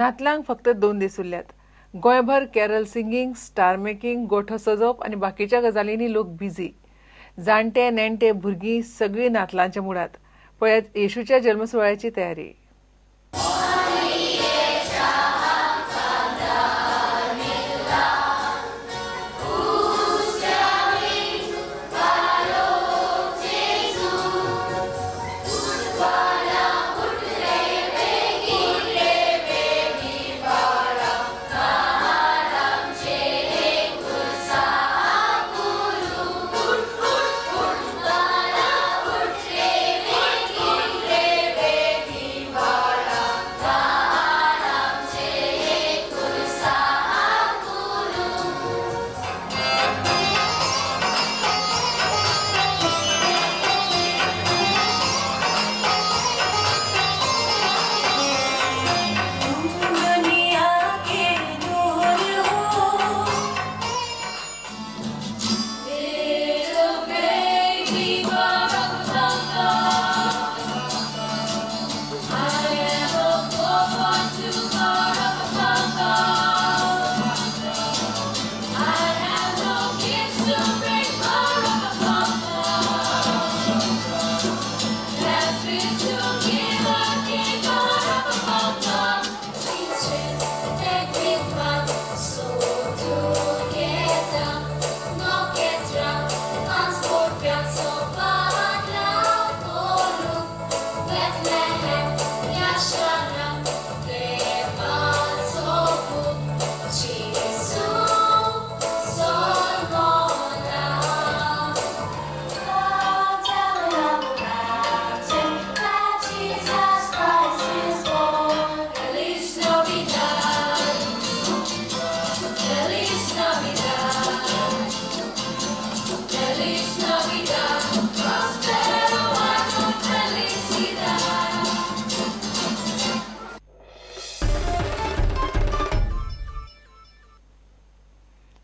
नातलांक फक्त 2 दीस उरल्यात. गोंयभर कॅरल सिंगींग, स्टार मेकिंग, गोठो सजोवप आनी बाकीच्या गजालींनी लोक बिझी. जाणटे नेणटे भुरगीं सगळीं नातलांच्या मुडात. पळयात येशूच्या जल्मसुवाळ्याची तयारी.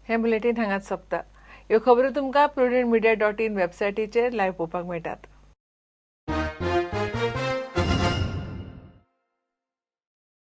हे बुलेटिन हांगाच सोंपता. ह्यो खबरो तुमकां prudentmedia.in वेबसायटीचेर लायव्ह पळोवपाक मेळटात.